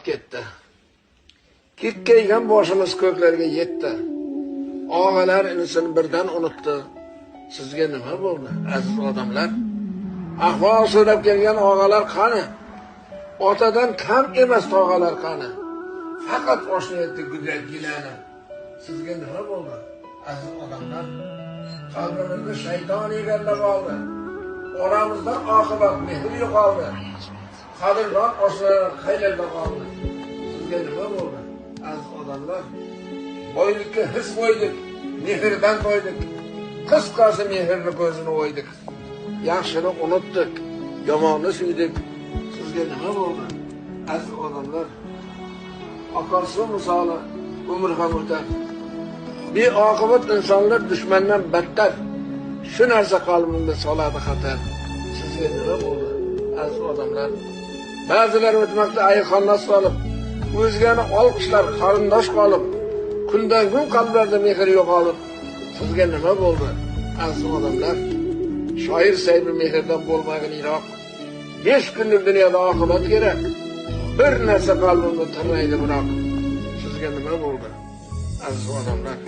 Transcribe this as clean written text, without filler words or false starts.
ketdi. Kekkaygan boshimiz ko'klarga yetdi. Og'alar inisini birdan unutdi. Sizga nima bo'ldi, aziz odamlar? Ahvol so'rab kelgan og'alar qani? Otadan kam emas tog'alar qani? Faqat oshnaydi gullar gilani. Sizga nima bo'ldi, aziz odamlar? Qalbimizda shayton egallab oldi. Oramizda oqibat mehr yo'qoldi. Qadrdon oshnalar qaylarda qoldi. Sizga nima bo'ldi, aziz odamlar? Boylikka his qo'ydik, mehrdan to'ydik. Qisqasi mehrni ko'zini o'ydik. Yaxshini unutdik, yomonni suydik. Sizga nima bo'ldi, aziz odamlar? Oqar suv misoli umr ham o'tar. Beoqibat insonlar dushmandan battar. Shu narsa qalbimda soladi xatar. Sizga nima bo'ldi, aziz odamlar? Ba'zilar o'tmoqda ayiqxonda solib, o'zgani olqishlar qarindosh qolib, kundan kun qalblarda mehr yo'qolib. Sizga nima bo'ldi, aziz odamlar? Shoir saybi mehrdan bo'lmagan Iroq. 5 kunlik dunyoda oqibat kerak. Bir narsa qalbimda tirnaydi biroq. Sizga nima bo'ldi, aziz odamlar?